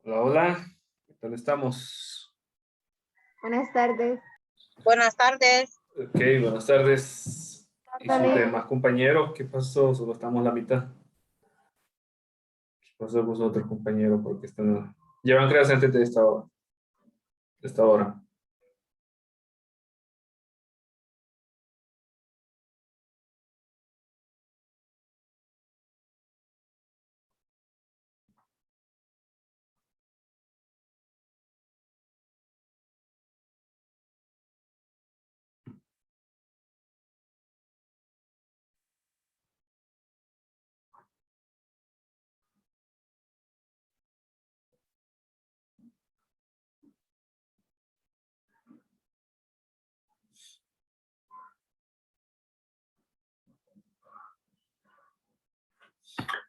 Hola, hola. ¿Qué tal estamos? Buenas tardes. Buenas tardes. Ok, buenas tardes. ¿Y sus Dale. demás compañeros? ¿Qué pasó? Solo estamos la mitad. ¿Qué pasó con sus otros compañeros? Porque están... llevan clase antes de esta hora. De esta hora.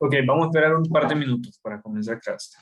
Ok, vamos a esperar un par de minutos para comenzar clase.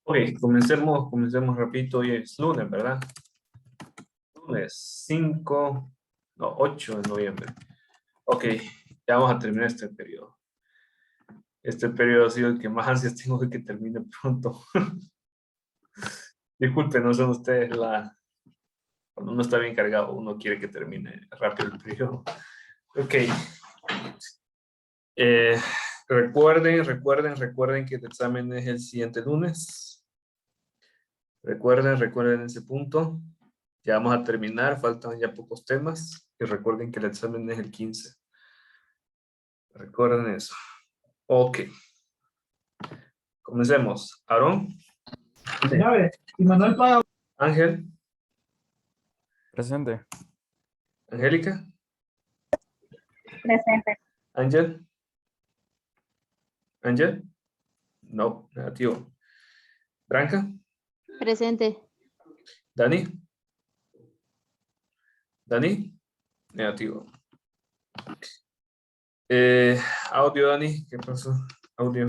Ok, comencemos rapidito. Hoy es lunes, ¿verdad? Lunes 5, no, 8 de noviembre. Ok, ya vamos a terminar este periodo. Este periodo ha sido el que más ansias tengo de que termine pronto. Disculpen, no son ustedes la... Cuando uno está bien cargado, uno quiere que termine rápido el periodo. Ok. Eh, recuerden que el examen es el siguiente lunes. Recuerden ese punto. Ya vamos a terminar, faltan ya pocos temas. Y recuerden que el examen es el 15. Recuerden eso. Ok. Comencemos. Aarón. Y Manuel paga. Ángel. Presente. Angélica. Presente. Ángel. Ángel. No, negativo. Branca. Presente. Dani. Dani. Negativo. Audio, Dani. ¿Qué pasó? Audio.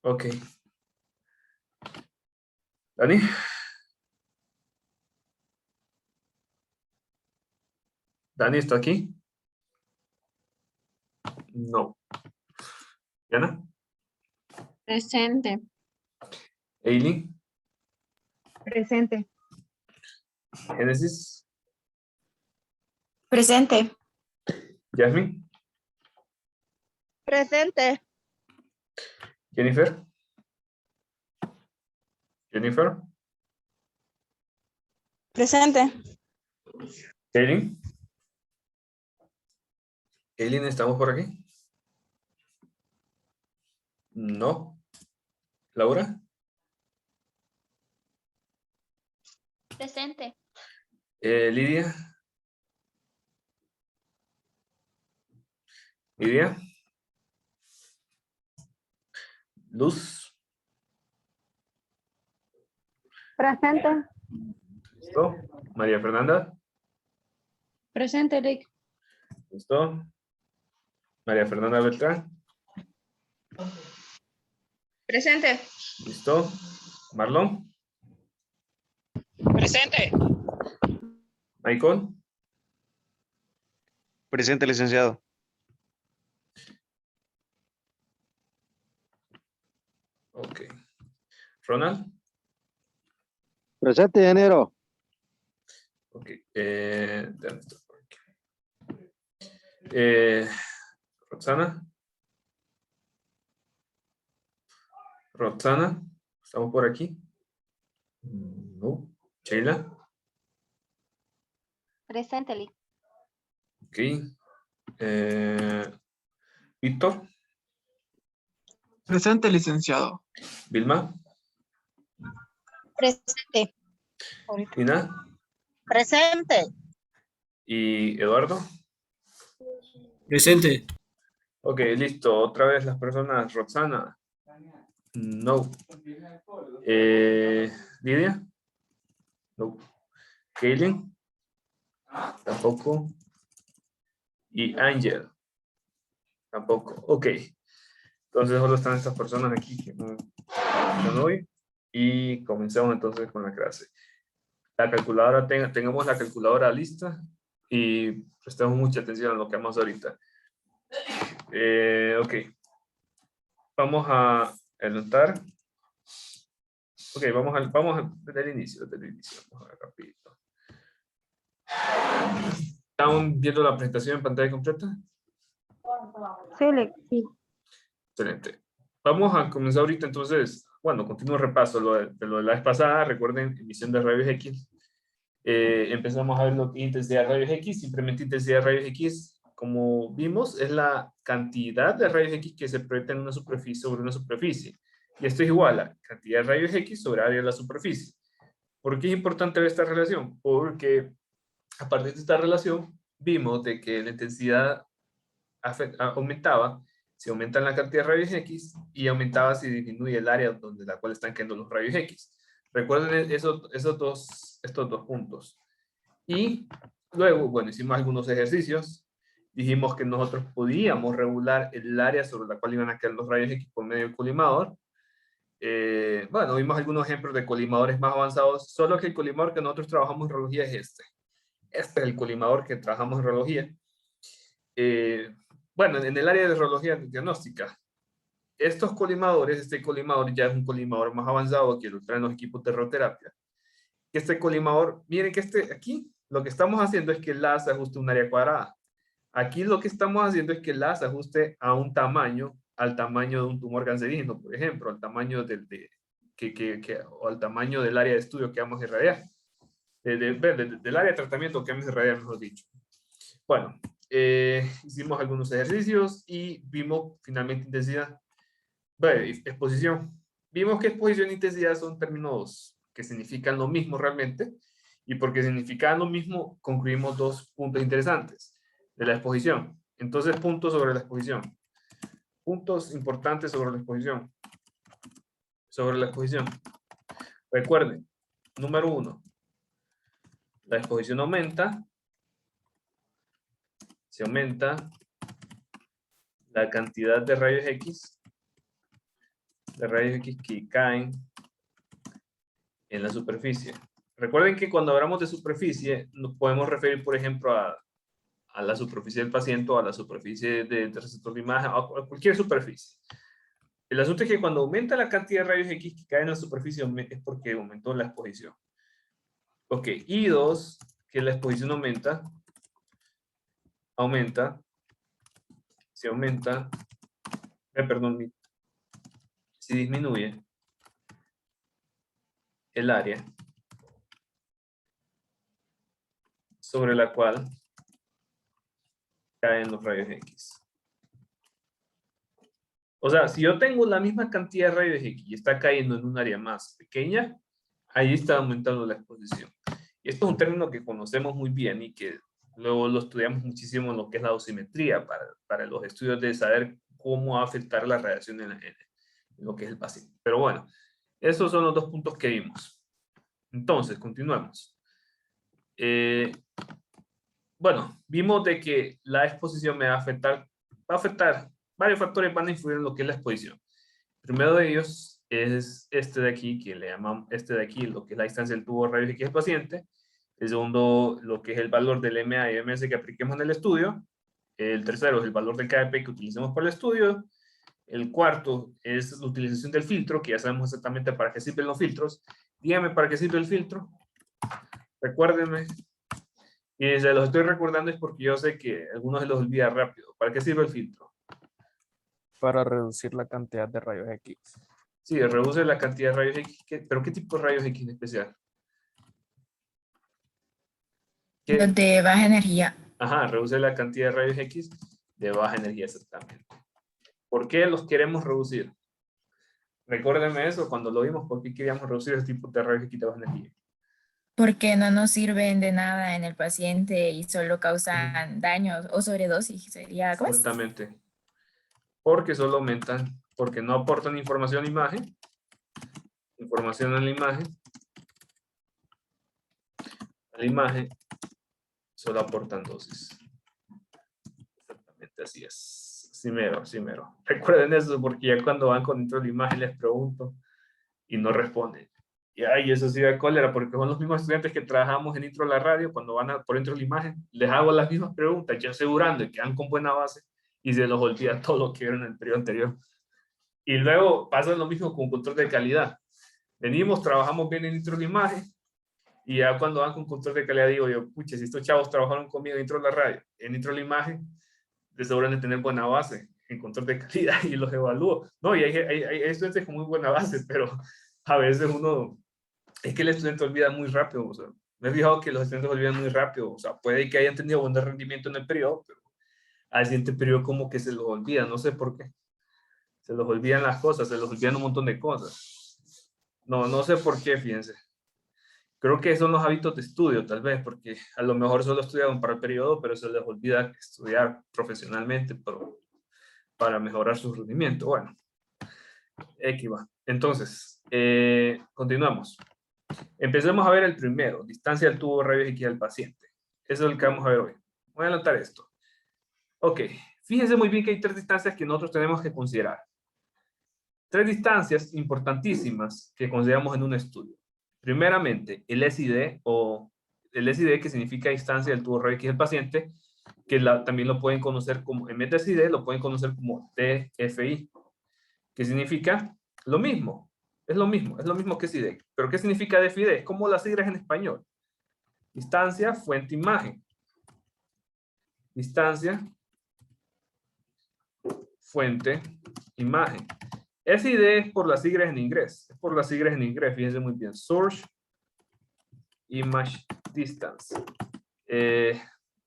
Ok. Dani. Dani, ¿está aquí? No. Diana. Presente. Eileen. Presente. Génesis. Presente. Jasmine. Presente. Jennifer. Jennifer. Presente. Eileen. Eileen, ¿estamos por aquí? No. Laura. Presente. Lidia. Lidia. Luz. Presente. ¿Listo? María Fernanda. Presente, Rick. ¿Listo? María Fernanda Beltrán. Presente. ¿Listo? Marlon. Presente. Michael. Presente, licenciado. Ok. Ronald. Presente, ingeniero. Ok. Ya está por aquí. Roxana. Roxana, ¿estamos por aquí? No. Sheila. Presente, Lic. Ok. Víctor. Presente, licenciado. Vilma. Presente. Tina. Presente. Y Eduardo. Presente. Ok, listo. Otra vez las personas. Roxana. No. Lidia. No. Kaylin. Tampoco. Y Ángel. Tampoco. Ok. Entonces solo están estas personas aquí que no están hoy. Y comencemos entonces con la clase. La calculadora, tengamos la calculadora lista y prestemos mucha atención a lo que vamos ahorita. Ok. Vamos a anotar. Ok, desde el inicio. Vamos a ver rapidito. ¿Están viendo la presentación en pantalla completa? Sí, Lic. Sí. Excelente. Vamos a comenzar ahorita entonces. Bueno, continúo el repaso de lo de la vez pasada. Recuerden, emisión de rayos X. Empezamos a ver lo que es intensidad de rayos X. Simplemente intensidad de rayos X, como vimos, es la cantidad de rayos X que se proyecta en una superficie sobre una superficie. Y esto es igual a cantidad de rayos X sobre área de la superficie. ¿Por qué es importante ver esta relación? Porque a partir de esta relación vimos de que la intensidad aumentaba si aumentan la cantidad de rayos X y aumentaba si disminuye el área donde la cual están cayendo los rayos X. Recuerden estos dos puntos. Y luego, bueno, hicimos algunos ejercicios. Dijimos que nosotros podíamos regular el área sobre la cual iban a caer los rayos X por medio del colimador. Bueno, vimos algunos ejemplos de colimadores más avanzados, solo que el colimador que nosotros trabajamos en radiología es este. Este es el colimador que trabajamos en radiología. Bueno, en el área de radiología diagnóstica, estos colimadores, este colimador ya es un colimador más avanzado que lo traen los equipos de radioterapia. Este colimador, miren que aquí, lo que estamos haciendo es que el láser ajuste a un área cuadrada. Aquí lo que estamos haciendo es que el láser ajuste a un tamaño, al tamaño de un tumor cancerígeno, por ejemplo, al tamaño o al tamaño del área de estudio que vamos a irradiar. Del área de tratamiento que vamos a irradiar, mejor dicho. Bueno, hicimos algunos ejercicios y vimos finalmente intensidad. Bueno, exposición. Vimos que exposición e intensidad son términos que significan lo mismo realmente, y porque significan lo mismo, concluimos dos puntos interesantes de la exposición. Entonces, puntos sobre la exposición. Puntos importantes sobre la exposición. Sobre la exposición. Recuerden, número 1, la exposición aumenta. Se aumenta la cantidad de rayos X que caen en la superficie. Recuerden que cuando hablamos de superficie, nos podemos referir, por ejemplo, a la superficie del paciente o a la superficie del receptor de imagen, o a cualquier superficie. El asunto es que cuando aumenta la cantidad de rayos X que caen en la superficie es porque aumentó la exposición. Ok, y 2, que la exposición aumenta, si disminuye el área sobre la cual caen los rayos X. O sea, si yo tengo la misma cantidad de rayos X y está cayendo en un área más pequeña, ahí está aumentando la exposición. Y esto es un término que conocemos muy bien y que luego lo estudiamos muchísimo en lo que es la dosimetría para los estudios de saber cómo va a afectar la radiación en lo que es el paciente. Pero bueno, esos son los dos puntos que vimos. Entonces, continuemos. Bueno, vimos de que la exposición va a afectar, varios factores van a influir en lo que es la exposición. El primero de ellos es este de aquí, que le llamamos lo que es la distancia del tubo de rayos X del paciente. El segundo, lo que es el valor del MA y MS que apliquemos en el estudio. El tercero es el valor del KDP que utilicemos para el estudio. El cuarto es la utilización del filtro, que ya sabemos exactamente para qué sirven los filtros. Dígame para qué sirve el filtro. Recuérdenme. Y se los estoy recordando es porque yo sé que algunos se los olvida rápido. ¿Para qué sirve el filtro? Para reducir la cantidad de rayos X. Sí, reduce la cantidad de rayos X. ¿Pero qué tipo de rayos X en especial? ¿Qué? Los de baja energía. Ajá, reduce la cantidad de rayos X de baja energía exactamente. ¿Por qué los queremos reducir? Recuérdenme eso cuando lo vimos, ¿por qué queríamos reducir ese tipo de rayos X de baja energía? Porque no nos sirven de nada en el paciente y solo causan daños o sobredosis. Sería, ¿cómo es? Exactamente. Porque solo aumentan, porque no aportan información a la imagen. Información en la imagen. A la imagen solo aportan dosis. Exactamente así es. Sí mero, sí mero. Recuerden eso porque ya cuando van con dentro de la imagen les pregunto y no responden. Y ay, eso sí da cólera porque son los mismos estudiantes que trabajamos en intro de la radio, cuando van por dentro de la imagen, les hago las mismas preguntas, ya asegurando que quedan con buena base y se los olvida todo lo que vieron en el periodo anterior. Y luego pasa lo mismo con control de calidad. Venimos, trabajamos bien en intro de la imagen y ya cuando van con control de calidad digo yo, pucha, si estos chavos trabajaron conmigo en intro de la radio, en intro de la imagen, les sobran de tener buena base en control de calidad y los evalúo. No, y hay estudiantes con muy buena base, pero a veces uno, es que el estudiante olvida muy rápido, o sea, me he fijado que los estudiantes olvidan muy rápido, o sea, puede que hayan tenido buen rendimiento en el periodo, pero al siguiente periodo como que se los olvida, no sé por qué. Se los olvidan las cosas, se los olvidan un montón de cosas. No sé por qué, fíjense. Creo que son los hábitos de estudio, tal vez, porque a lo mejor solo estudiaron para el periodo, pero se les olvida estudiar profesionalmente para mejorar su rendimiento. Bueno, aquí va. Entonces, continuamos. Empecemos a ver el primero, distancia del tubo de rayos X al paciente. Eso es el que vamos a ver hoy. Voy a adelantar esto. Ok, fíjense muy bien que hay tres distancias que nosotros tenemos que considerar. Tres distancias importantísimas que consideramos en un estudio. Primeramente, el SID, o el SID que significa distancia del tubo de rayos X del paciente, que también lo pueden conocer como, en vez de SID, lo pueden conocer como TFI, que significa lo mismo. Es lo mismo que SID. ¿Pero qué significa DFID? Es como las siglas en español. Distancia, fuente, imagen. Distancia, fuente, imagen. SID es por las siglas en inglés. Es por las siglas en inglés, fíjense muy bien. Source, Image, Distance.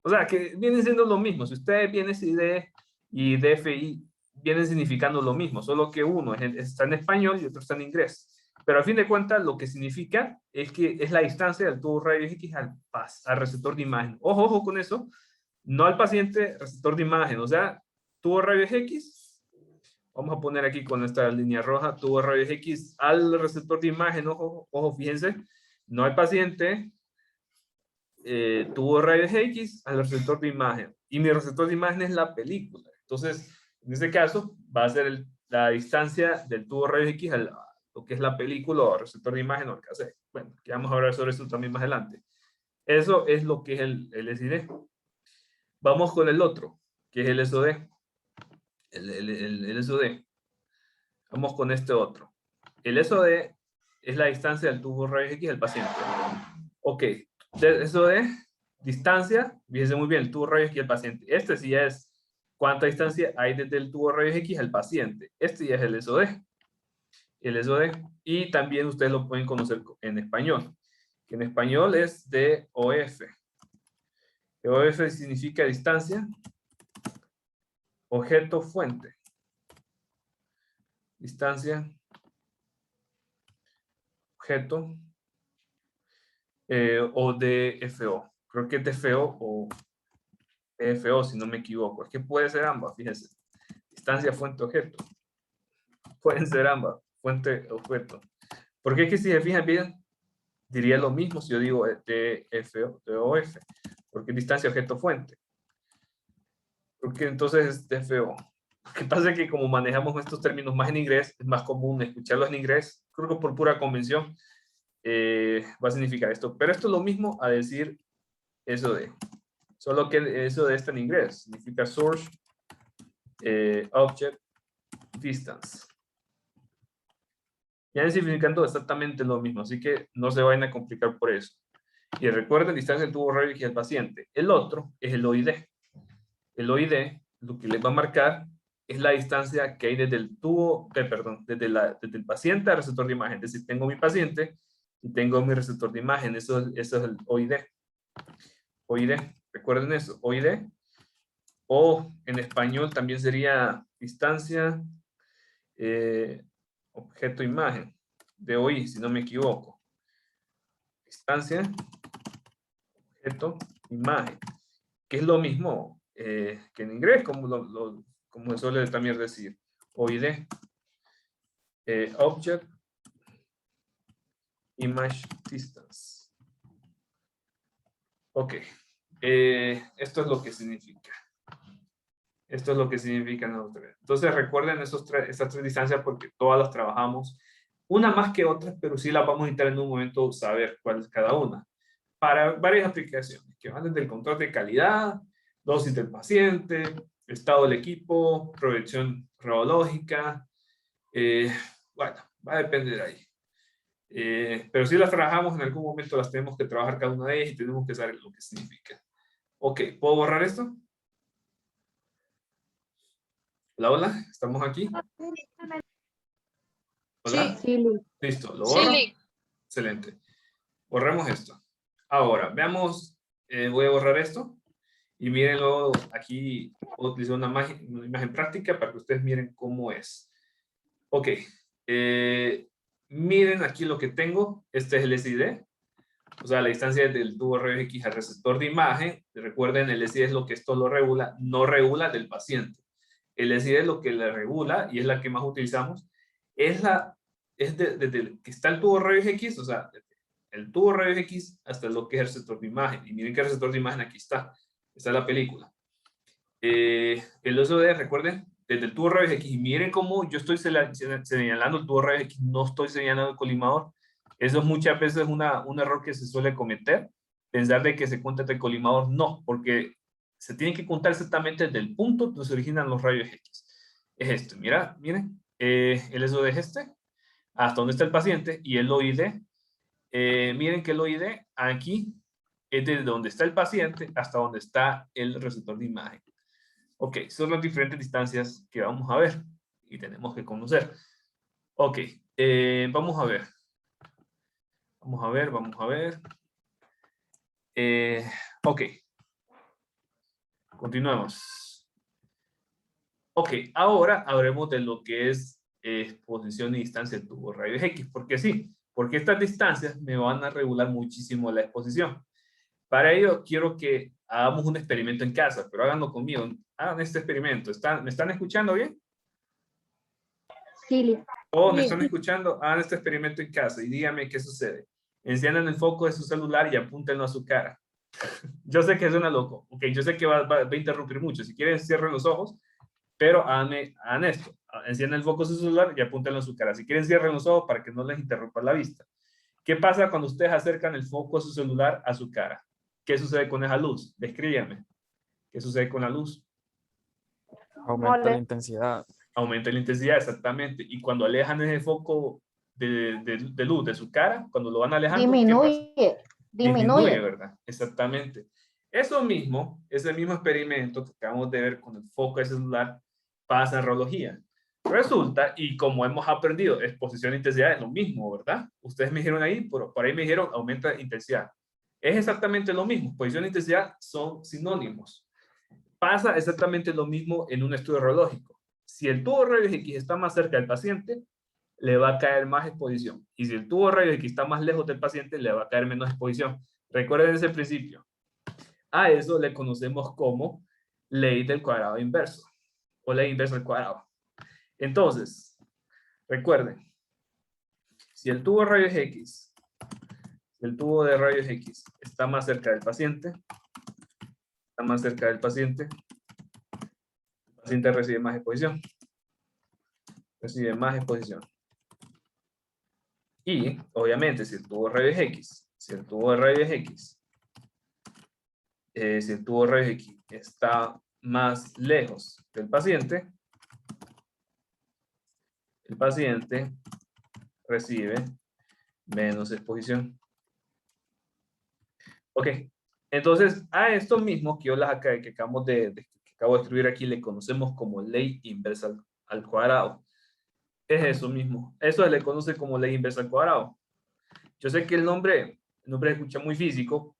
O sea, que vienen siendo lo mismo. Si ustedes vienen SID y DFI, vienen significando lo mismo, solo que uno está en español y otro está en inglés. Pero a fin de cuentas, lo que significa es que es la distancia del tubo rayos X al receptor de imagen. Ojo, ojo con eso. No al paciente receptor de imagen. O sea, tubo rayos X. Vamos a poner aquí con esta línea roja, tubo rayos X al receptor de imagen. Ojo, ojo, fíjense. No al paciente. Tubo rayos X al receptor de imagen. Y mi receptor de imagen es la película. Entonces, en este caso, va a ser la distancia del tubo rayos X a lo que es la película o receptor de imagen o el cassette. Bueno, que vamos a hablar sobre eso también más adelante. Eso es lo que es el SID. Vamos con el otro, que es el SOD. El SOD. Vamos con este otro. El SOD es la distancia del tubo rayos X del paciente. Ok, eso de distancia, fíjense muy bien, el tubo rayos X al paciente. Este sí es cuánta distancia hay desde el tubo rayos X al paciente. Este ya es el SOD. El SOD. Y también ustedes lo pueden conocer en español. Que en español es DOF. DOF significa distancia, objeto, fuente. Distancia, objeto, o DFO. Creo que es DFO o FO, si no me equivoco. Es que puede ser ambas, fíjense. Distancia, fuente, objeto. Pueden ser ambas, fuente, objeto. Porque es que si se fijan bien, diría lo mismo si yo digo DFO, DOF. Porque es distancia, objeto, fuente. Porque entonces es DFO. Lo que pasa es que como manejamos estos términos más en inglés, es más común escucharlos en inglés. Creo que por pura convención va a significar esto. Pero esto es lo mismo a decir eso de. Solo que eso de está en inglés. Significa source, object, distance. Ya significando exactamente lo mismo, así que no se vayan a complicar por eso. Y recuerden, distancia del tubo rayo X al paciente. El otro es el OID. El OID, lo que les va a marcar es la distancia que hay desde el tubo, desde el paciente al receptor de imagen. Es decir, tengo mi paciente y tengo mi receptor de imagen. Eso es el OID. OID, recuerden eso, OID. O en español también sería distancia objeto imagen de OI, si no me equivoco. Distancia objeto imagen, que es lo mismo que en inglés, como se suele también decir, OID. Object Image Distance. Ok. Esto es lo que significa. Esto es lo que significa nosotros. Entonces recuerden estas tres distancias porque todas las trabajamos. Una más que otras, pero sí las vamos a necesitar en un momento saber cuál es cada una. Para varias aplicaciones que van desde el control de calidad, dosis del paciente, estado del equipo, proyección radiológica. Bueno, va a depender de ahí. Pero si las trabajamos, en algún momento las tenemos que trabajar cada una de ellas y tenemos que saber lo que significa. Ok, ¿puedo borrar esto? Hola, hola, ¿estamos aquí? Hola. Sí, Listo, ¿lo sí, borro? Lick. Excelente. Borremos esto. Ahora, veamos, voy a borrar esto. Y mírenlo, aquí voy a utilizar una imagen práctica para que ustedes miren cómo es. Ok. Miren aquí lo que tengo. Este es el SID. O sea, la distancia del tubo rayos X al receptor de imagen. Recuerden, el SID es lo que esto lo regula, no regula del paciente. El SID es lo que le regula y es la que más utilizamos. Desde que está el tubo rayos X, o sea, el tubo rayos X hasta lo que es el receptor de imagen. Y miren que el receptor de imagen aquí está. Esta es la película. El OSD, recuerden, desde el tubo rayos X. Y miren cómo yo estoy señalando el tubo rayos X, no estoy señalando el colimador. Eso muchas veces es un error que se suele cometer. Pensar de que se cuenta el colimador. No, porque se tiene que contar exactamente desde el punto donde se originan los rayos X. Es esto, mira, miren. El SOD es este, hasta donde está el paciente, y el OID. Miren que el OID aquí es desde donde está el paciente hasta donde está el receptor de imagen. Ok, son las diferentes distancias que vamos a ver y tenemos que conocer. Ok, vamos a ver. Vamos a ver, vamos a ver. Ok. Continuamos. Ok, ahora hablemos de lo que es exposición y distancia del tubo rayos X. Porque sí, porque estas distancias me van a regular muchísimo la exposición. Para ello, quiero que hagamos un experimento en casa, pero háganlo conmigo. Hagan este experimento. ¿Me están escuchando bien? Sí, ¿Todos me están escuchando? Hagan este experimento en casa y díganme qué sucede. Enciendan el foco de su celular y apúntenlo a su cara. Yo sé que suena loco. Ok, yo sé que va a interrumpir mucho. Si quieren, cierren los ojos, pero hagan esto. Enciendan el foco de su celular y apúntenlo a su cara. Si quieren, cierren los ojos para que no les interrumpa la vista. ¿Qué pasa cuando ustedes acercan el foco de su celular a su cara? ¿Qué sucede con esa luz? Descríbanme. ¿Qué sucede con la luz? Aumenta la intensidad. Aumenta la intensidad, exactamente. Y cuando alejan ese foco de luz de su cara, cuando lo van alejando, ¿qué pasa? Disminuye, ¿verdad? Exactamente. Eso mismo, ese mismo experimento que acabamos de ver con el foco de celular, pasa en radiología. Resulta, y como hemos aprendido, exposición e intensidad es lo mismo, ¿verdad? Ustedes me dijeron ahí, por ahí me dijeron, aumenta la intensidad. Es exactamente lo mismo. Exposición e intensidad son sinónimos. Pasa exactamente lo mismo en un estudio radiológico. Si el tubo rayos X está más cerca del paciente, le va a caer más exposición. Y si el tubo rayos X está más lejos del paciente, le va a caer menos exposición. Recuerden ese principio. A eso le conocemos como ley del cuadrado inverso o ley inversa al cuadrado. Entonces, recuerden, si el tubo de rayos X está más cerca del paciente, el paciente recibe más exposición. Recibe más exposición. Y, obviamente, si el tubo de rayos X está más lejos del paciente, el paciente recibe menos exposición. Ok, entonces a esto mismo que yo que acabo de escribir aquí le conocemos como ley inversa al cuadrado. Es eso mismo. Eso se le conoce como ley inversa al cuadrado. Yo sé que el nombre se escucha muy físico,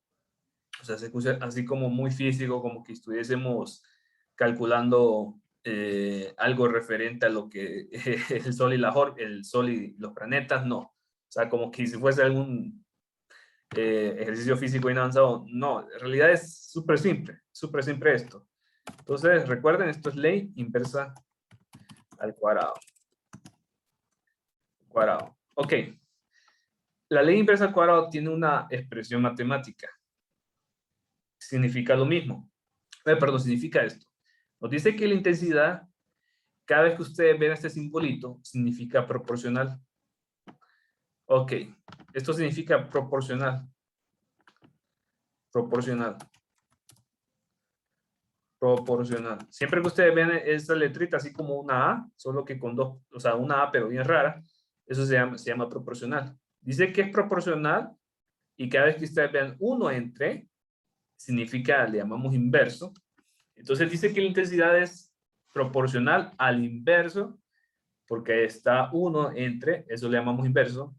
o sea, se escucha así como muy físico, como que estuviésemos calculando algo referente a lo que el Sol y los planetas, no. O sea, como que si fuese algún ejercicio físico bien avanzado, no. En realidad es súper simple esto. Entonces, recuerden, esto es ley inversa al cuadrado. Ok. La ley inversa al cuadrado tiene una expresión matemática. Significa lo mismo. Perdón, significa esto. Nos dice que la intensidad, cada vez que ustedes ven este simbolito, significa proporcional. Ok. Esto significa proporcional. Proporcional. Siempre que ustedes vean esta letrita así como una A, solo que con dos, o sea, una A pero bien rara, eso se llama proporcional. Dice que es proporcional y cada vez que ustedes vean uno entre, significa, le llamamos inverso. Entonces dice que la intensidad es proporcional al inverso, porque está 1 entre, eso le llamamos inverso.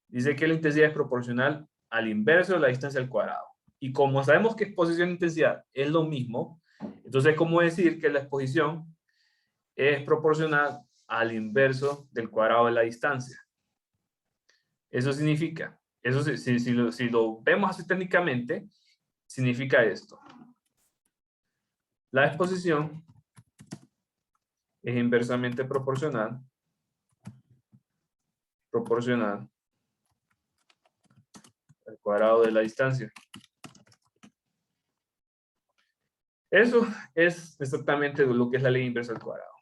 Dice que la intensidad es proporcional al inverso de la distancia al cuadrado. Y como sabemos que exposición e intensidad es lo mismo, entonces, ¿cómo decir que la exposición es proporcional al inverso del cuadrado de la distancia? Eso significa, eso si lo vemos así técnicamente, significa esto. La exposición es inversamente proporcional al cuadrado de la distancia. Eso es exactamente lo que es la ley inversa al cuadrado.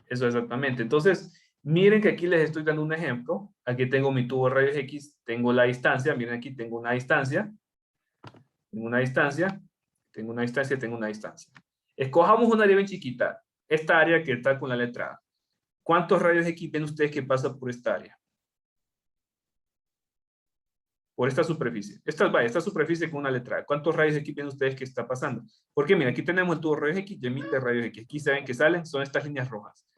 Eso exactamente. Entonces, miren que aquí les estoy dando un ejemplo. Aquí tengo mi tubo de rayos X, tengo la distancia. Miren aquí, tengo una distancia. Tengo una distancia. Escojamos un área bien chiquita. Esta área que está con la letra A. ¿Cuántos rayos X ven ustedes que pasan por esta área? Por esta superficie. Esta superficie con una letra A. ¿Cuántos rayos X ven ustedes que está pasando? Porque mira, aquí tenemos el tubo de rayos X y emite rayos X. Aquí se ven que salen, son estas líneas rojas.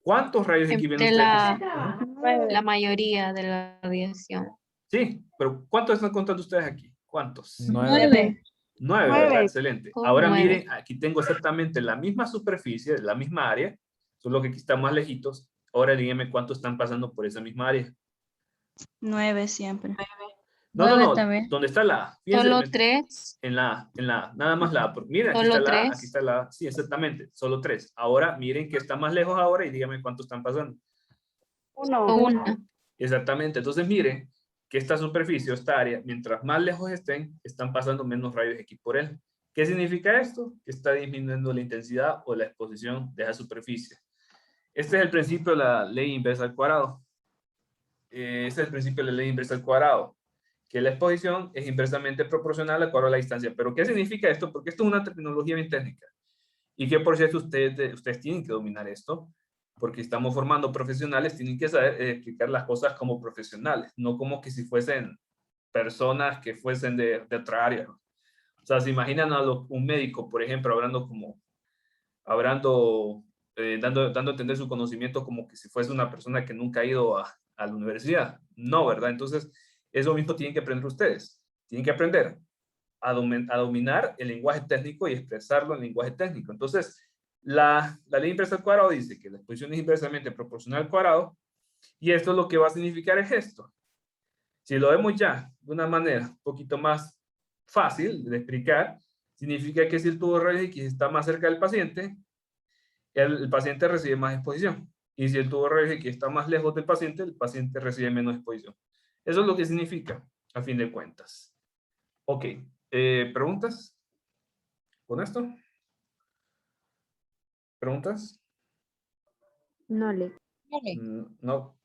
¿Cuántos rayos X ven ustedes? La mayoría de la radiación. Sí, pero ¿cuántos están contando ustedes aquí? ¿Cuántos? 9. 9, ¿verdad? Excelente. Ahora 9. miren, aquí tengo exactamente la misma superficie, la misma área, solo que aquí están más lejitos. Ahora díganme cuántos están pasando por esa misma área. 9 siempre. No. También. ¿Dónde está la A? Fíjense, Solo 3. en la A, nada más la A. Porque miren, aquí Solo está la A, 3. aquí está la A. Sí, exactamente, solo 3. Ahora miren que está más lejos ahora y díganme cuántos están pasando. 1. Exactamente, entonces miren que esta superficie, esta área, mientras más lejos están pasando menos rayos X por él. ¿Qué significa esto? Que está disminuyendo la intensidad o la exposición de esa superficie. Este es el principio de la ley inversa al cuadrado. Este es el principio de la ley inversa al cuadrado. Que la exposición es inversamente proporcional al cuadrado de la distancia. ¿Pero qué significa esto? Porque esto es una terminología bien técnica. Y que por cierto ustedes tienen que dominar esto. Porque estamos formando profesionales, tienen que saber explicar las cosas como profesionales, no como que si fuesen personas que fuesen de otra área. O sea, se imaginan a un médico, por ejemplo, dando a entender su conocimiento como que si fuese una persona que nunca ha ido a la universidad. No, ¿verdad? Entonces, eso mismo tienen que aprender ustedes. Tienen que aprender a dominar el lenguaje técnico y expresarlo en lenguaje técnico. Entonces, la ley inversa al cuadrado dice que la exposición es inversamente proporcional al cuadrado y esto lo que va a significar es esto. Si lo vemos ya de una manera un poquito más fácil de explicar, significa que si el tubo de rayos X está más cerca del paciente, el paciente recibe más exposición. Y si el tubo de rayos X está más lejos del paciente, el paciente recibe menos exposición. Eso es lo que significa, a fin de cuentas. Ok, ¿preguntas con esto? ¿Preguntas? No le. No.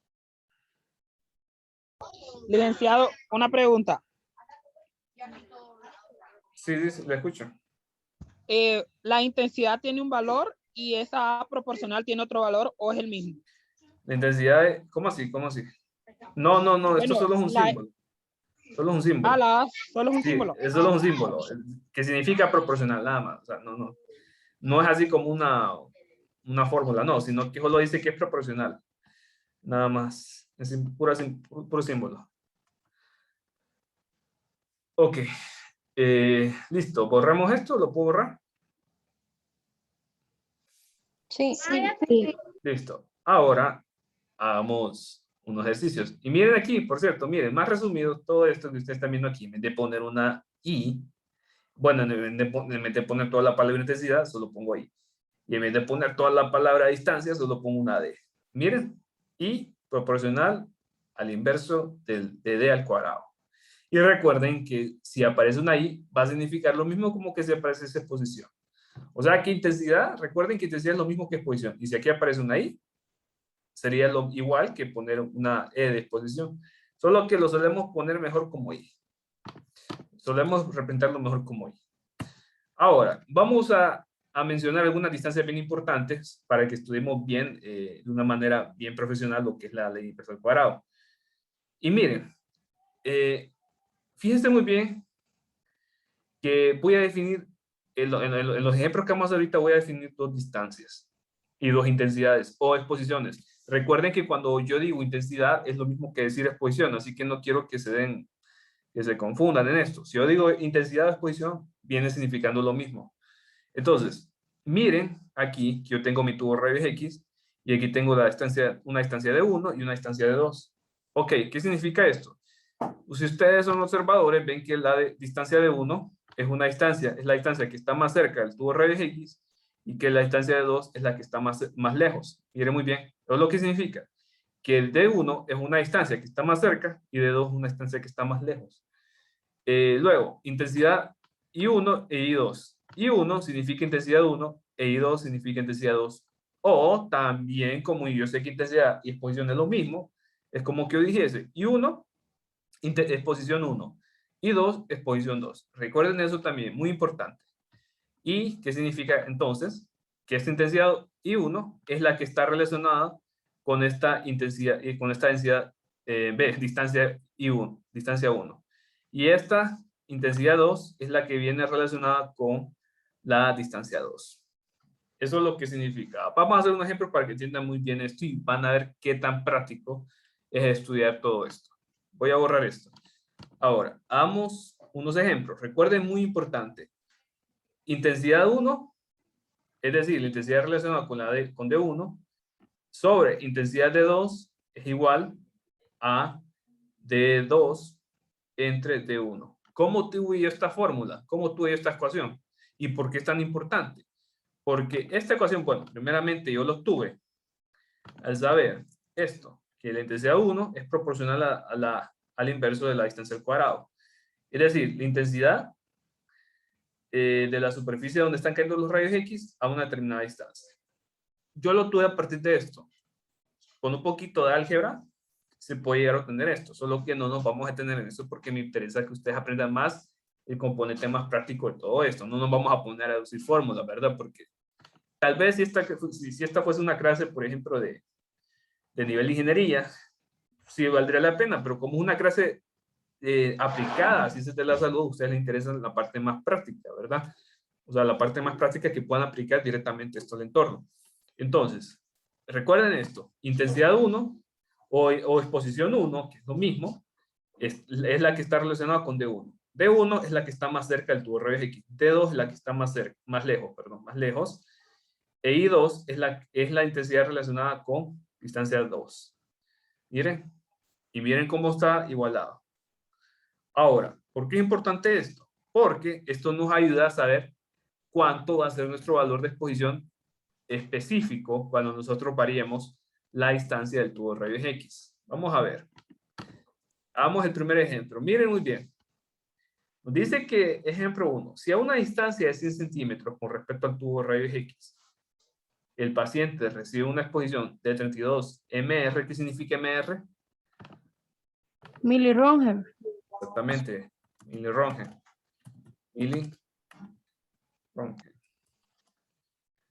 Licenciado, una pregunta. Sí, le escucho. ¿La intensidad tiene un valor y esa proporcional tiene otro valor o es el mismo? La intensidad de... ¿Cómo así? ¿Cómo así? No, esto Bueno, solo es un símbolo. Solo es un símbolo. Solo es un Sí, símbolo. es solo un símbolo, que significa proporcional, nada más. O sea, no es así como una fórmula, no, sino que solo dice que es proporcional. Nada más. Es puro símbolo. Ok. Listo. ¿Borramos esto? ¿Lo puedo borrar? Sí. Listo. Ahora hagamos unos ejercicios. Y miren aquí, por cierto, miren, más resumido todo esto que ustedes están viendo aquí, en vez de poner una I, bueno, en vez de poner toda la palabra intensidad, solo pongo I. Y en vez de poner toda la palabra distancia, solo pongo una D. Miren, I proporcional al inverso de D al cuadrado. Y recuerden que si aparece una I, va a significar lo mismo como que si aparece esa exposición. O sea que intensidad, recuerden que intensidad es lo mismo que exposición. Y si aquí aparece una I, sería lo igual que poner una E de exposición. Solo que lo solemos poner mejor como I. Solemos representarlo mejor como I. Ahora, vamos a mencionar algunas distancias bien importantes para que estudiemos bien, de una manera bien profesional, lo que es la ley inversa al cuadrado. Y miren, fíjense muy bien que voy a definir, en los ejemplos que vamos a hacer ahorita, voy a definir dos distancias y dos intensidades o exposiciones. Recuerden que cuando yo digo intensidad es lo mismo que decir exposición, así que no quiero que se confundan en esto. Si yo digo intensidad o exposición, viene significando lo mismo. Entonces, miren aquí que yo tengo mi tubo rayos X y aquí tengo una distancia de 1 y una distancia de 2. Ok, ¿qué significa esto? Pues si ustedes son observadores, ven que la distancia de 1 es la distancia que está más cerca del tubo rayos X y que la distancia de 2 es la que está más lejos. Miren muy bien, eso es lo que significa que el de 1 es una distancia que está más cerca y de 2 una distancia que está más lejos. Luego, intensidad I1 e I2. I1 significa intensidad 1 e I2 significa intensidad 2. O también, como yo sé que intensidad y exposición es lo mismo, es como que yo dijese I1, exposición 1, I2, exposición 2. Recuerden eso también, muy importante. ¿Y qué significa entonces? Que esta intensidad I1 es la que está relacionada con esta intensidad y con esta densidad B, distancia I1, distancia 1. Y esta intensidad 2 es la que viene relacionada con la distancia 2. Eso es lo que significa. Vamos a hacer un ejemplo para que entiendan muy bien esto y van a ver qué tan práctico es estudiar todo esto. Voy a borrar esto. Ahora, hagamos unos ejemplos. Recuerden, muy importante. Intensidad 1, es decir, la intensidad relacionada con con D1, sobre intensidad de 2 es igual a D2 entre D1. ¿Cómo tuve yo esta fórmula? ¿Cómo tuve yo esta ecuación? ¿Y por qué es tan importante? Porque esta ecuación, bueno, primeramente yo lo obtuve al saber esto, que la intensidad 1 es proporcional al inverso de la distancia al cuadrado. Es decir, la intensidad de la superficie donde están cayendo los rayos X a una determinada distancia. Yo lo tuve a partir de esto. Con un poquito de álgebra se puede llegar a obtener esto, solo que no nos vamos a tener en eso porque me interesa que ustedes aprendan más el componente más práctico de todo esto. No nos vamos a poner a deducir fórmulas, ¿verdad? Porque tal vez si esta fuese una clase, por ejemplo, de nivel de ingeniería, sí valdría la pena, pero como es una clase aplicada a ciencias de la salud, a ustedes les interesa la parte más práctica, ¿verdad? O sea, la parte más práctica que puedan aplicar directamente esto al entorno. Entonces, recuerden esto, intensidad 1 o exposición 1, que es lo mismo, es la que está relacionada con D1. D1 es la que está más cerca del tubo rayos X. D2 es la que está más lejos. E I2 es la intensidad relacionada con distancia 2. Miren, y miren cómo está igualado. Ahora, ¿por qué es importante esto? Porque esto nos ayuda a saber cuánto va a ser nuestro valor de exposición específico cuando nosotros variemos la distancia del tubo de rayos X. Vamos a ver. Hagamos el primer ejemplo. Miren muy bien. Nos dice que, ejemplo 1, si a una distancia de 100 centímetros con respecto al tubo de rayos X, el paciente recibe una exposición de 32 mR, ¿qué significa mR? Milirronger. Exactamente, milirroentgen.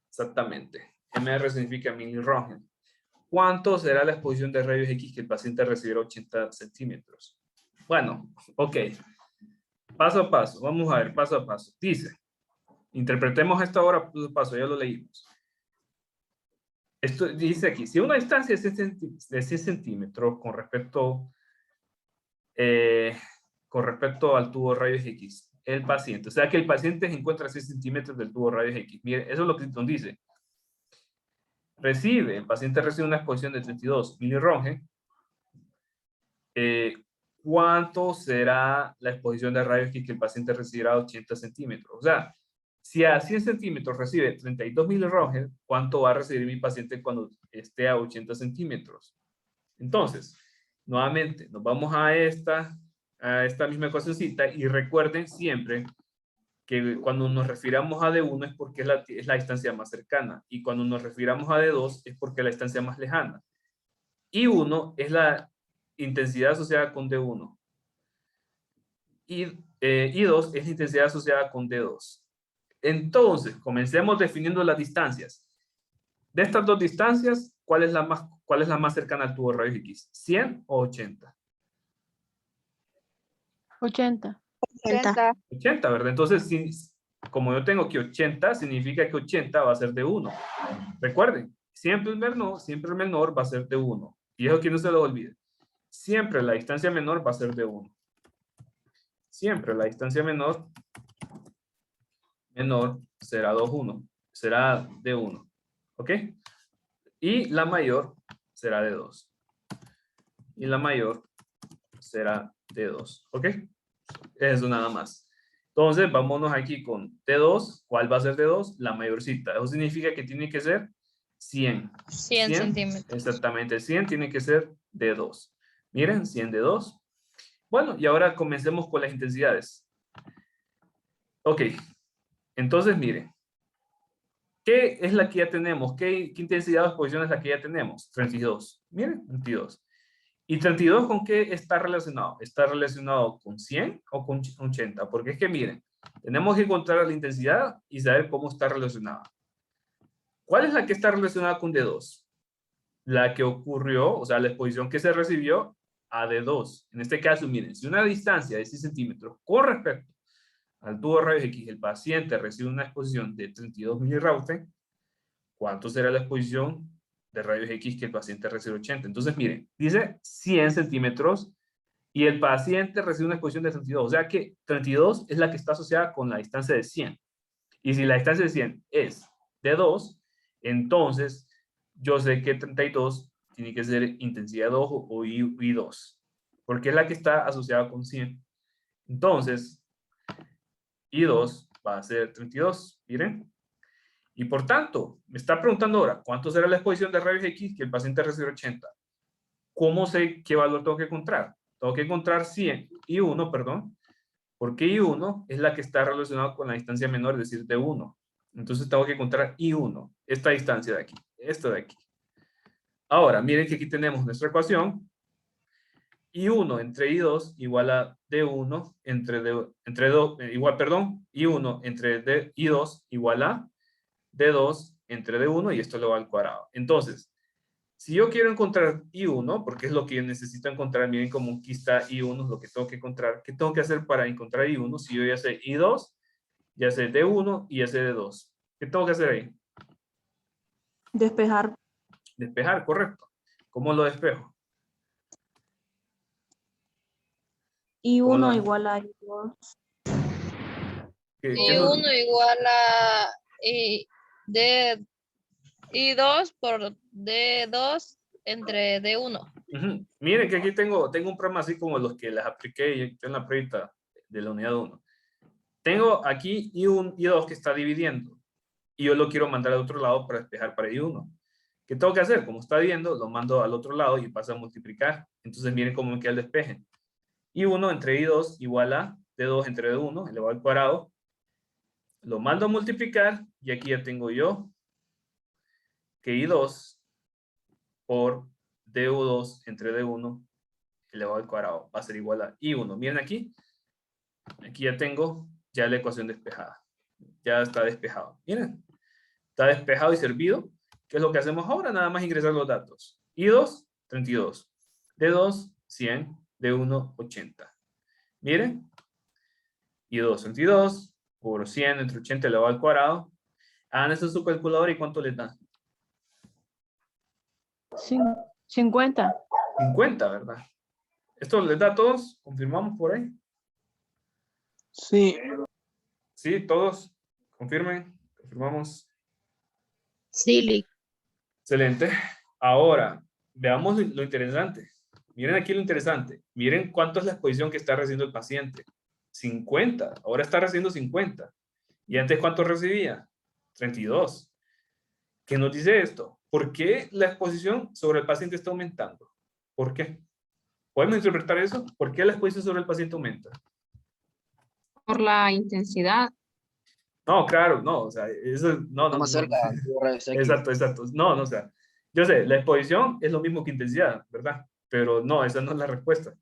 Exactamente. MR significa milirroentgen. ¿Cuánto será la exposición de rayos X que el paciente recibiera 80 centímetros? Bueno, ok. Paso a paso. Vamos a ver, paso a paso. Dice, interpretemos esto ahora paso a paso, ya lo leímos. Esto dice aquí, si una distancia de 100 centímetros con respecto al tubo rayos X, el paciente, o sea que el paciente se encuentra a 100 centímetros del tubo rayos X. Mire, eso es lo que nos dice. El paciente recibe una exposición de 32 milirroentgen. ¿Cuánto será la exposición de rayos X que el paciente recibirá a 80 centímetros? O sea, si a 100 centímetros recibe 32 milirroentgen, ¿cuánto va a recibir mi paciente cuando esté a 80 centímetros? Entonces, nuevamente, nos vamos a esta misma ecuacióncita y recuerden siempre que cuando nos refiramos a D1 es porque es la distancia más cercana y cuando nos refiramos a D2 es porque es la distancia más lejana. I1 es la intensidad asociada con D1 y I2 es la intensidad asociada con D2. Entonces, comencemos definiendo las distancias. De estas dos distancias, ¿cuál es la más cercana al tubo rayos X? ¿100 o 80? 80. 80. 80, ¿verdad? Entonces, como yo tengo aquí 80, significa que 80 va a ser de 1. Recuerden, siempre el menor va a ser de 1. Y eso que no se lo olvide. Siempre la distancia menor va a ser de 1. Siempre la distancia menor será 2,1. Será de 1. ¿Ok? Y la mayor será de 2. Y la mayor será de 2. ¿Ok? Eso nada más. Entonces, vámonos aquí con T2. ¿Cuál va a ser D2? La mayorcita. Eso significa que tiene que ser 100. 100 centímetros. Exactamente, 100 tiene que ser D2. Miren, 100 D2. Bueno, y ahora comencemos con las intensidades. Ok. Entonces, miren. ¿Qué es la que ya tenemos? ¿Qué intensidad de exposición es la que ya tenemos? 32. Miren, 32. ¿Y 32 con qué está relacionado? ¿Está relacionado con 100 o con 80? Porque es que miren, tenemos que encontrar la intensidad y saber cómo está relacionada. ¿Cuál es la que está relacionada con D2? La que ocurrió, o sea, la exposición que se recibió a D2. En este caso, miren, si una distancia de 6 centímetros con respecto al tubo rayos X, el paciente recibe una exposición de 32 milirroentgen, ¿cuánto será la exposición de rayos X que el paciente recibe 80? Entonces, miren, dice 100 centímetros y el paciente recibe una exposición de 32. O sea que 32 es la que está asociada con la distancia de 100. Y si la distancia de 100 es de 2, entonces yo sé que 32 tiene que ser intensidad 2 o I2. Porque es la que está asociada con 100. Entonces, I2 va a ser 32. Miren. Y por tanto, me está preguntando ahora, ¿cuánto será la exposición de rayos X que el paciente recibe 80? ¿Cómo sé qué valor tengo que encontrar? Tengo que encontrar 100, I1, perdón, porque I1 es la que está relacionada con la distancia menor, es decir, de 1. Entonces tengo que encontrar I1, esta distancia de aquí, esta de aquí. Ahora, miren que aquí tenemos nuestra ecuación. I1 entre I2 igual a D1 I1 entre I2 igual a D2 entre D1 y esto lo va al cuadrado. Entonces, si yo quiero encontrar I1, porque es lo que yo necesito encontrar, miren cómo aquí está I1, es lo que tengo que encontrar. ¿Qué tengo que hacer para encontrar I1? Si yo ya sé I2, ya sé D1 y ya sé D2. ¿Qué tengo que hacer ahí? Despejar. Despejar, correcto. ¿Cómo lo despejo? I1 Hola. igual a I2. ¿Qué nos- I1 igual a I2 por D2 entre D1. Ujú. Miren que aquí tengo un programa así como los que les apliqué en la prueba de la unidad 1. Tengo aquí I1, I2 que está dividiendo y yo lo quiero mandar al otro lado para despejar para I1. ¿Qué tengo que hacer? Como está viendo, lo mando al otro lado y pasa a multiplicar. Entonces miren cómo me queda el despeje. I1 entre I2 igual a D2 entre D1 elevado al cuadrado. Lo mando a multiplicar y aquí ya tengo yo que I2 por DU2 entre D1 elevado al cuadrado va a ser igual a I1. Miren aquí. Aquí ya tengo ya la ecuación despejada. Ya está despejado. Miren. Está despejado y servido. ¿Qué es lo que hacemos ahora? Nada más ingresar los datos. I2, 32. D2, 100. D1, 80. Miren. Y 2, 22 por 100 entre 80 elevado al cuadrado. Hagan esto en su calculadora y ¿cuánto les da? 50. 50, ¿verdad? ¿Esto les da a todos? ¿Confirmamos por ahí? Sí. Sí, todos. Confirmen. Confirmamos. Sí, Lick. Excelente. Ahora, veamos lo interesante. Miren aquí lo interesante. Miren cuánto es la exposición que está recibiendo el paciente. 50. Ahora está recibiendo 50. ¿Y antes cuánto recibía? 32. ¿Qué nos dice esto? ¿Por qué la exposición sobre el paciente está aumentando? ¿Por qué? ¿Podemos interpretar eso? ¿Por qué la exposición sobre el paciente aumenta? Por la intensidad. No, claro, no, o sea, eso, no, no, Más no, cerca, no. rayos X. Exacto, exacto. No, no, o sea, yo sé, la exposición es lo mismo que intensidad, ¿verdad? Pero no, esa no es la respuesta.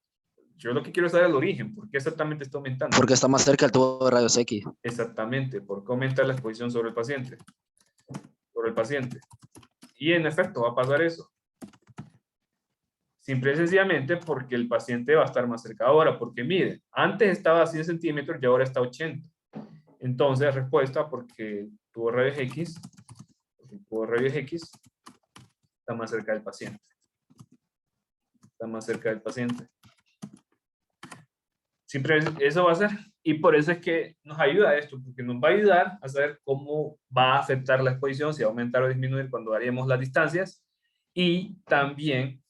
Yo lo que quiero es saber el origen, ¿por qué exactamente está aumentando? Porque está más cerca el tubo de rayos X. Exactamente, ¿por qué aumenta la exposición sobre el paciente? Sobre el paciente. Y en efecto va a pasar eso. Simple y sencillamente porque el paciente va a estar más cerca ahora, porque miren, antes estaba a 100 centímetros y ahora está a 80. Entonces, respuesta porque tuvo rayos X, está más cerca del paciente. Está más cerca del paciente. Siempre eso va a ser. Y por eso es que nos ayuda esto, porque nos va a ayudar a saber cómo va a afectar la exposición, si va a aumentar o disminuir cuando haríamos las distancias. Y también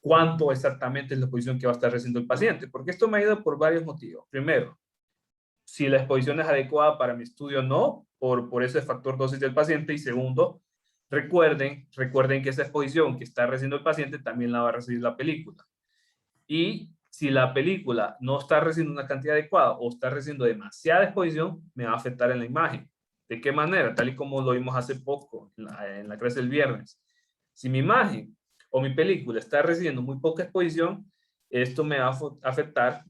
cuánto exactamente es la exposición que va a estar recibiendo el paciente. Porque esto me ayuda por varios motivos. Primero, si la exposición es adecuada para mi estudio o no, por ese factor dosis del paciente. Y segundo, recuerden que esa exposición que está recibiendo el paciente también la va a recibir la película. Y si la película no está recibiendo una cantidad adecuada o está recibiendo demasiada exposición, me va a afectar en la imagen. ¿De qué manera? Tal y como lo vimos hace poco en la clase del viernes. Si mi imagen o mi película está recibiendo muy poca exposición, esto me va a afectar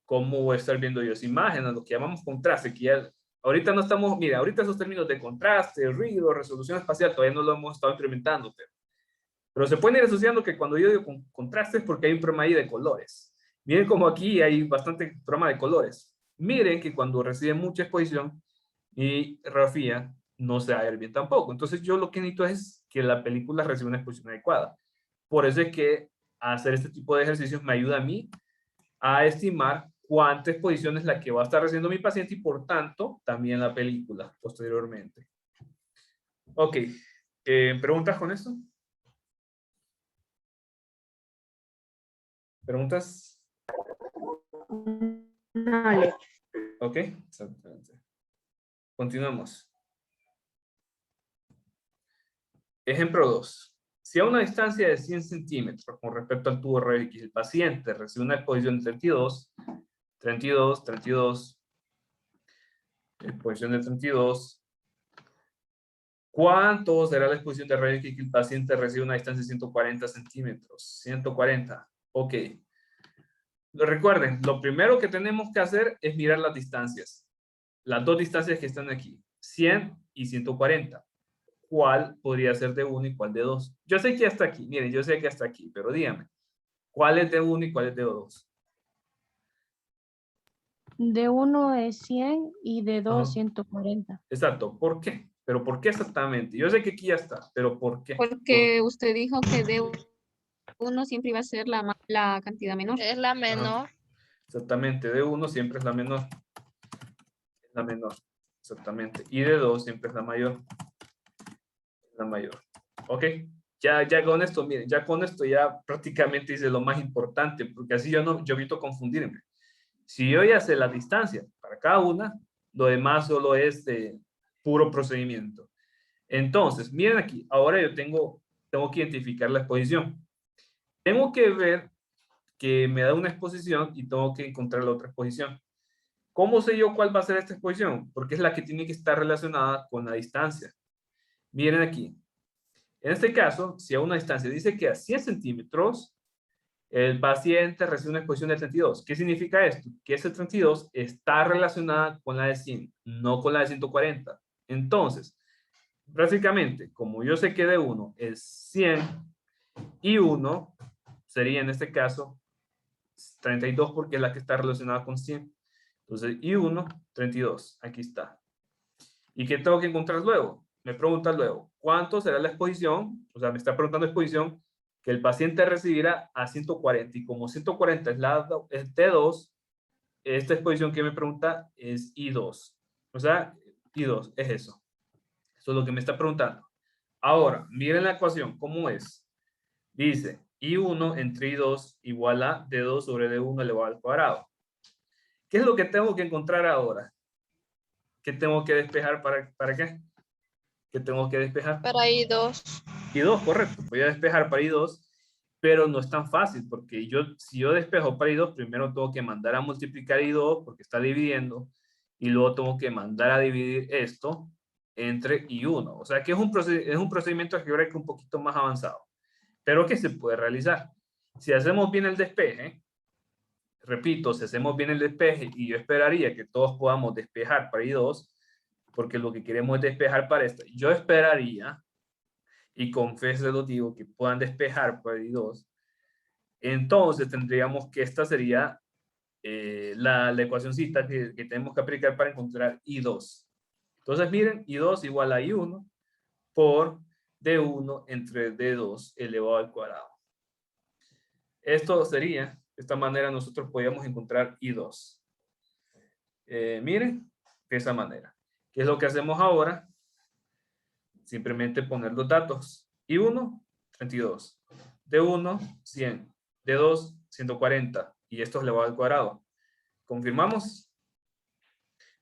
cómo voy a estar viendo yo esa imagen, a lo que llamamos contraste, que ya ahorita no estamos, mira, ahorita esos términos de contraste, ruido, resolución espacial, todavía no lo hemos estado implementando, pero se pueden ir asociando que cuando yo digo contraste es porque hay un problema ahí de colores. Miren como aquí hay bastante problema de colores. Miren que cuando recibe mucha exposición, mi radiografía no se va a ver bien tampoco. Entonces yo lo que necesito es que la película reciba una exposición adecuada. Por eso es que hacer este tipo de ejercicios me ayuda a mí a estimar cuánta exposición es la que va a estar recibiendo mi paciente y por tanto también la película posteriormente. Ok, ¿preguntas con esto? ¿Preguntas? Dale. Ok, exactamente. Continuamos. Ejemplo 2. Si a una distancia de 100 centímetros con respecto al tubo rayos X, el paciente recibe una exposición de 32, exposición de 32, ¿cuánto será la exposición de rayos X que el paciente recibe a una distancia de 140 centímetros? 140, ok. Recuerden, lo primero que tenemos que hacer es mirar las distancias. Las dos distancias que están aquí, 100 y 140. ¿Cuál podría ser de 1 y cuál de 2? Yo sé que hasta aquí, miren, yo sé que hasta aquí, pero díganme, ¿cuál es de 1 y cuál es de 2? De 1 es 100 y de 2 Ajá. 140. Exacto, ¿por qué? ¿Pero por qué exactamente? Yo sé que aquí ya está, pero ¿por qué? Porque usted dijo que de uno siempre iba a ser la cantidad menor. Es la menor. Exactamente, de 1 siempre es la menor. Es la menor, exactamente. Y de 2 siempre es la mayor. La mayor. ¿Ok? Ya con esto, miren, ya con esto ya prácticamente hice lo más importante, porque así yo evito confundirme. Si yo ya sé la distancia para cada una, lo demás solo es de puro procedimiento. Entonces, miren aquí, ahora yo tengo que identificar la exposición. Tengo que ver que me da una exposición y tengo que encontrar la otra exposición. ¿Cómo sé yo cuál va a ser esta exposición? Porque es la que tiene que estar relacionada con la distancia. Miren aquí. En este caso, si a una distancia dice que a 100 centímetros, el paciente recibe una exposición de 32. ¿Qué significa esto? Que ese 32 está relacionada con la de 100, no con la de 140. Entonces, prácticamente, como yo sé que de 1 es 100 y 1 sería en este caso 32 porque es la que está relacionada con 100. Entonces, I1, 32. Aquí está. ¿Y qué tengo que encontrar luego? Me pregunta luego, ¿cuánto será la exposición? O sea, me está preguntando exposición que el paciente recibirá a 140. Y como 140 es T2, esta exposición que me pregunta es I2. O sea, I2 es eso. Eso es lo que me está preguntando. Ahora, miren la ecuación, ¿cómo es? Dice, I1 entre I2 igual a D2 sobre D1 elevado al cuadrado. ¿Qué es lo que tengo que encontrar ahora? ¿Qué tengo que despejar para qué? ¿Qué tengo que despejar? Para I2. I2, correcto. Voy a despejar para I2, pero no es tan fácil porque si yo despejo para I2, primero tengo que mandar a multiplicar I2 porque está dividiendo y luego tengo que mandar a dividir esto entre I1. O sea que es un procedimiento algebraico un poquito más avanzado, pero que se puede realizar. Si hacemos bien el despeje, repito, si hacemos bien el despeje y yo esperaría que todos podamos despejar para I2, porque lo que queremos es despejar para esto. Yo esperaría, y con fe se los digo, que puedan despejar para I2. Entonces tendríamos que esta sería la ecuacióncita que tenemos que aplicar para encontrar I2. Entonces miren, I2 igual a I1 por D1 entre D2 elevado al cuadrado. Esto sería, de esta manera nosotros podríamos encontrar I2. Miren, de esa manera. ¿Qué es lo que hacemos ahora? Simplemente poner los datos. I1, 32. D1, 100. D2, 140. Y esto es elevado al cuadrado. ¿Confirmamos?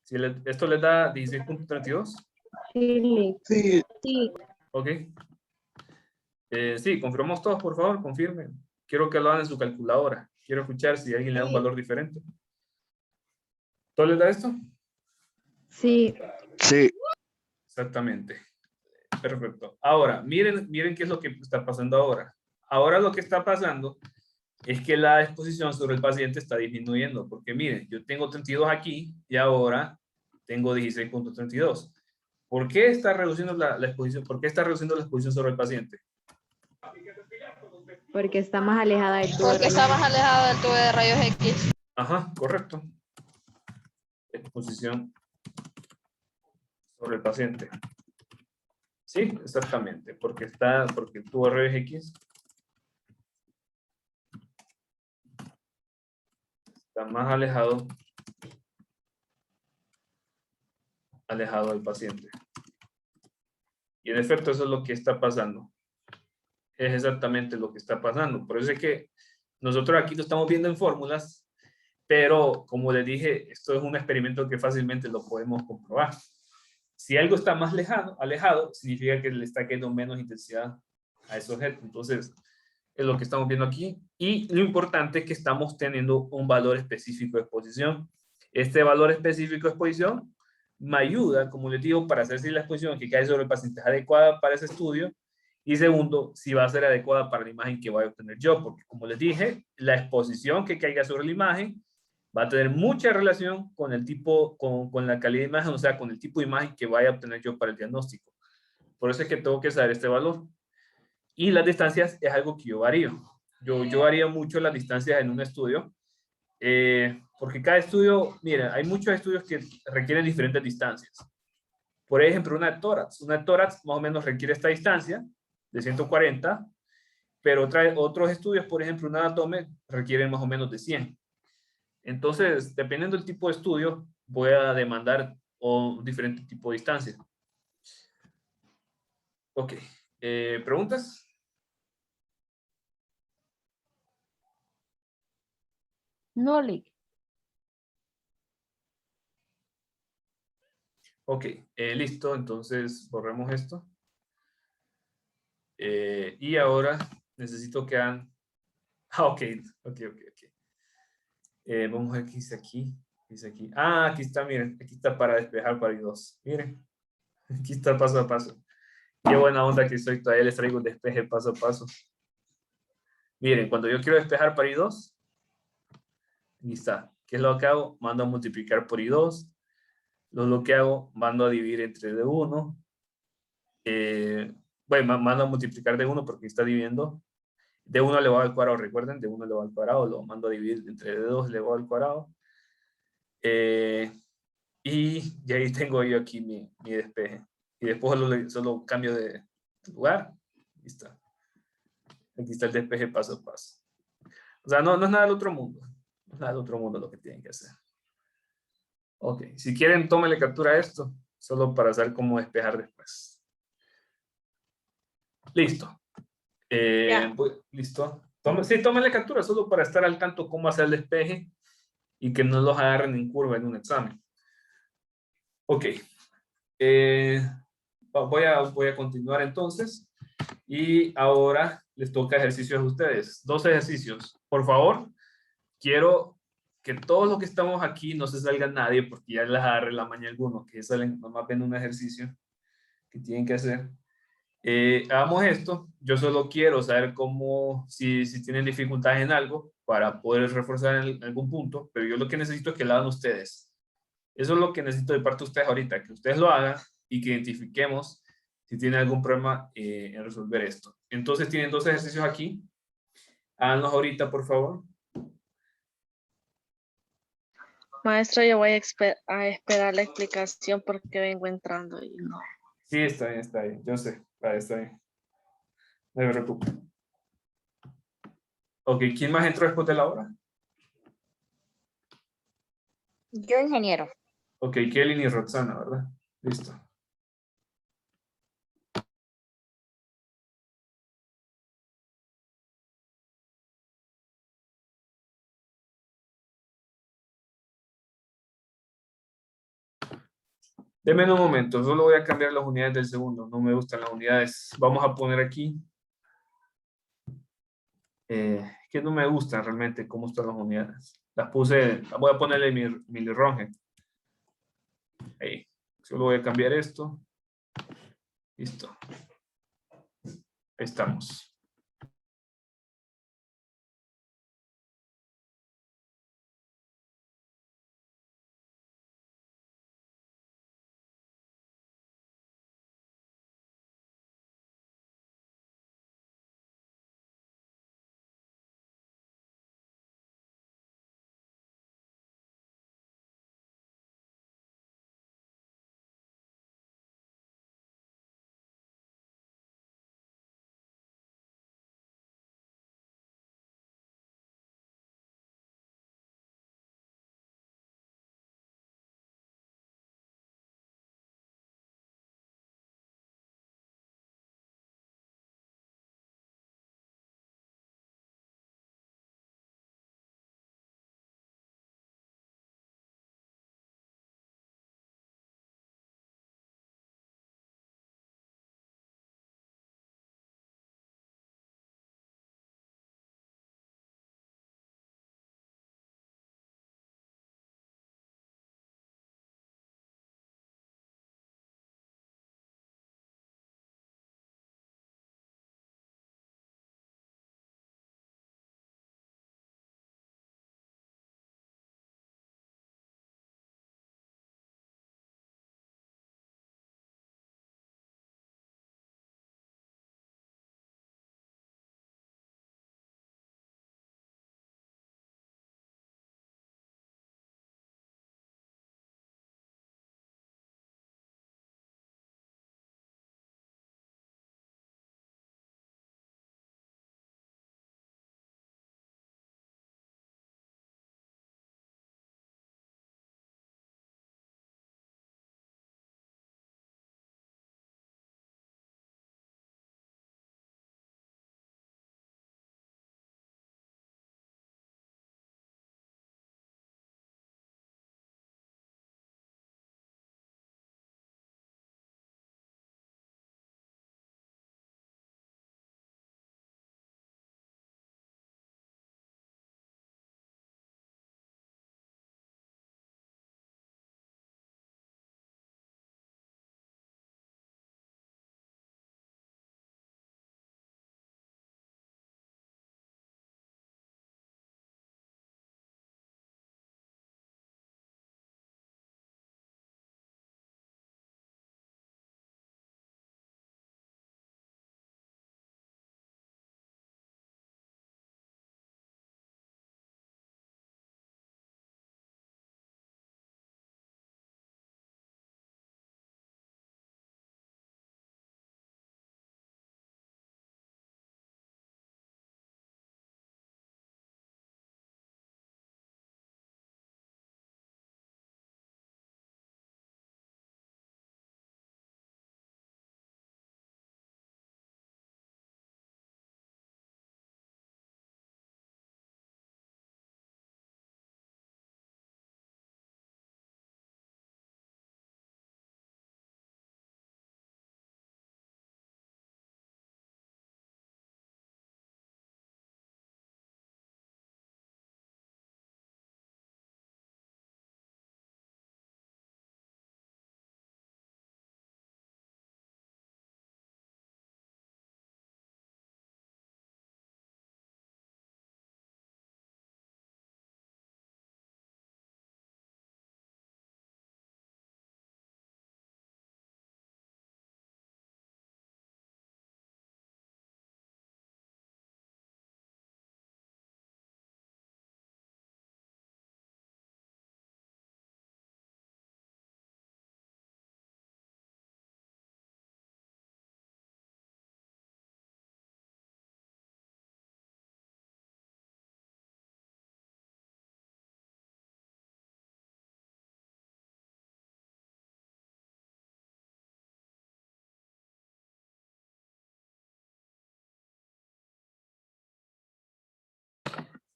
Si esto les da 16.32. Sí. Sí. Sí. Ok. Sí, confirmamos todos, por favor, confirmen. Quiero que lo hagan en su calculadora. Quiero escuchar si alguien le da un valor diferente. ¿Todo les da esto? Sí. Sí. Exactamente. Perfecto. Ahora, miren qué es lo que está pasando ahora. Ahora lo que está pasando es que la exposición sobre el paciente está disminuyendo. Porque miren, yo tengo 32 aquí y ahora tengo 16.32. ¿Por qué está reduciendo la exposición? ¿Por qué está reduciendo la exposición sobre el paciente? Porque está más alejada del tubo. Porque está más alejado del tubo de rayos X. Ajá, correcto. Exposición sobre el paciente. Sí, exactamente. Porque el tubo de rayos X está más alejado del paciente. Y en efecto eso es lo que está pasando. Es exactamente lo que está pasando. Por eso es que nosotros aquí lo estamos viendo en fórmulas, pero como les dije, esto es un experimento que fácilmente lo podemos comprobar. Si algo está más alejado, significa que le está quedando menos intensidad a ese objeto. Entonces, es lo que estamos viendo aquí. Y lo importante es que estamos teniendo un valor específico de exposición. Este valor específico de exposición me ayuda, como les digo, para saber si la exposición que cae sobre el paciente es adecuada para ese estudio. Y segundo, si va a ser adecuada para la imagen que voy a obtener yo. Porque como les dije, la exposición que caiga sobre la imagen va a tener mucha relación con el tipo, con la calidad de imagen, o sea, con el tipo de imagen que vaya a obtener yo para el diagnóstico. Por eso es que tengo que saber este valor. Y las distancias es algo que yo varío. Yo varío mucho las distancias en un estudio, porque cada estudio, mira, hay muchos estudios que requieren diferentes distancias. Por ejemplo, una de tórax más o menos requiere esta distancia de 140, pero otros estudios, por ejemplo, un anatome requieren más o menos de 100. Entonces, dependiendo del tipo de estudio, voy a demandar un diferente tipo de distancia. Ok. ¿Preguntas? No, Lick. Ok. Listo. Entonces, borremos esto. Y ahora necesito que hagan... ok. Vamos a ver qué dice aquí. Aquí está, miren. Aquí está para despejar para I2. Miren. Aquí está paso a paso. Qué buena onda que soy. Todavía les traigo el despeje paso a paso. Miren, cuando yo quiero despejar para I2, aquí está. ¿Qué es lo que hago? Mando a multiplicar por I2. Lo que hago, mando a dividir entre D1. Bueno, mando a multiplicar D1 porque está dividiendo. de 1 elevado al cuadrado, recuerden, de 1 elevado al cuadrado, lo mando a dividir entre de 2 elevado al cuadrado. Y ahí tengo yo aquí mi despeje. Y después solo cambio de lugar. Ahí está. Aquí está el despeje paso a paso. O sea, no es nada del otro mundo. No es nada del otro mundo lo que tienen que hacer. Ok, si quieren, tómenle captura a esto, solo para saber cómo despejar después. Listo. Listo. Sí, tómenle captura, solo para estar al tanto cómo hacer el despeje y que no los agarren en curva en un examen. Ok. Voy a continuar entonces. Y ahora les toca ejercicios a ustedes. 2 ejercicios. Por favor, quiero que todos los que estamos aquí no se salga nadie, porque ya les agarré la maña a algunos que salen, nomás ven un ejercicio que tienen que hacer. Hagamos esto. Yo solo quiero saber cómo, si tienen dificultades en algo, para poder reforzar en algún punto, pero yo lo que necesito es que lo hagan ustedes. Eso es lo que necesito de parte de ustedes ahorita, que ustedes lo hagan y que identifiquemos si tienen algún problema en resolver esto. Entonces tienen 2 ejercicios aquí. Háganlos ahorita, por favor. Maestra, yo voy a esperar la explicación porque vengo entrando y no. Sí, está bien, está bien. Yo sé. Vale, está bien. No me preocupe. Ok, ¿quién más entró después de la hora? Yo, ingeniero. Ok, Kelly y Roxana, ¿verdad? Listo. Denme un momento, solo voy a cambiar las unidades del segundo. No me gustan las unidades. Vamos a poner aquí. Que no me gustan realmente cómo están las unidades. Las puse, voy a ponerle mi ronge. Ahí. Solo voy a cambiar esto. Listo. Ahí estamos.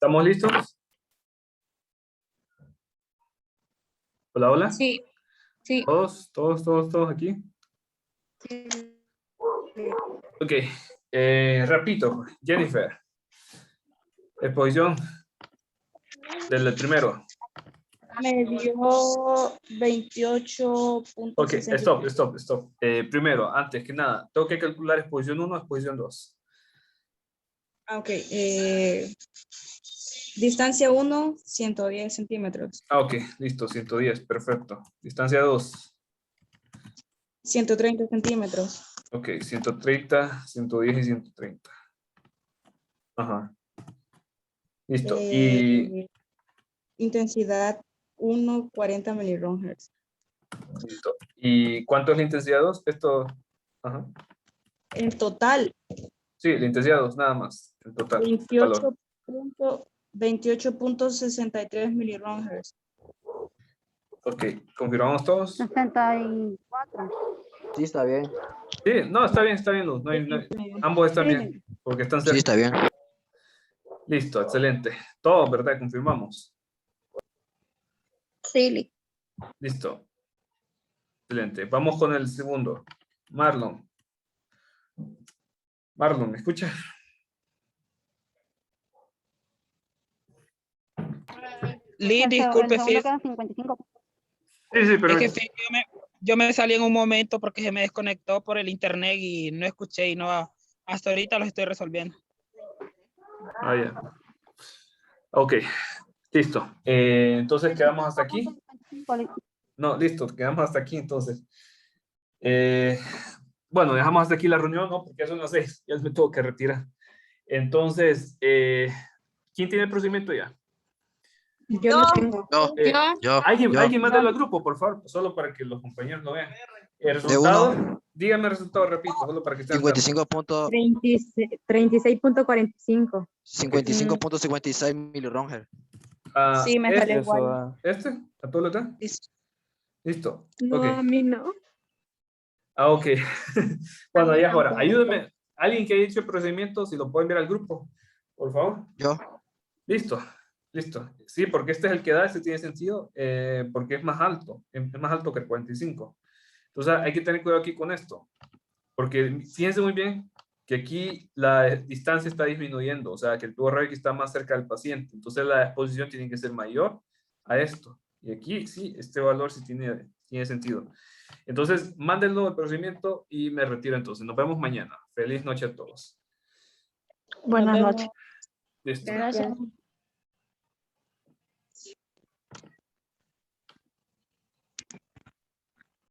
¿Estamos listos? Hola, hola. Sí, sí. Todos aquí. Ok, repito, Jennifer. Exposición del primero. Me dio 28.60. Ok, stop. Primero, antes que nada, tengo que calcular exposición 1, exposición 2. Ok. Distancia 1, 110 centímetros. Ok, listo, 110, perfecto. Distancia 2. 130 centímetros. Ok, 130, 110 y 130. Ajá. Listo. Y Intensidad 1, 40 milirroentgens. listo. ¿Y cuánto es la intensidad 2? Esto. Ajá. En total, Sí, la intensidad 2, nada más. En total. el valor. 28.63 milirroentgens. Ok, confirmamos todos. 64. Sí, está bien. Sí, no, está bien, Luz. Ambos están bien, porque están Sí, cerca. está bien. Listo, excelente. Todos, ¿verdad? Confirmamos. Sí. Listo. Excelente. Vamos con el segundo. Marlon, ¿me escucha? Liz, disculpe, Fis. Sí, pero... Es que Fis, yo me salí en un momento porque se me desconectó por el internet y no escuché y no, hasta ahorita lo estoy resolviendo. Ah, ya. Ok, listo. Entonces quedamos hasta aquí. No, listo, quedamos hasta aquí entonces. Bueno, dejamos hasta aquí la reunión, ¿no? Porque son las 6, ya me tengo que retirar. Entonces, ¿quién tiene el procedimiento ya? Yo lo tengo. Alguien mándalo al grupo, por favor, solo para que los compañeros lo vean. El De uno. resultado, dígame el resultado, repito, solo para que estén... 36.45. 55.56 milirroentgens. Sí, me sale Eso igual. da. ¿Este? ¿A todos les da? Listo. No, Ok. a mí no. Ok. Bueno, A mí ya ahora, tampoco. ayúdenme. Alguien que haya hecho el procedimiento, si lo pueden ver al grupo, por favor. Yo. Listo. Sí, porque este es el que da, este tiene sentido, porque es más alto que el 45. Entonces hay que tener cuidado aquí con esto, porque fíjense muy bien que aquí la distancia está disminuyendo, o sea que el tubo radio está más cerca del paciente, entonces la exposición tiene que ser mayor a esto. Y aquí sí, este valor sí tiene sentido. Entonces, mándenlo el procedimiento y me retiro entonces. Nos vemos mañana. Feliz noche a todos. Buenas noches. Listo. Gracias.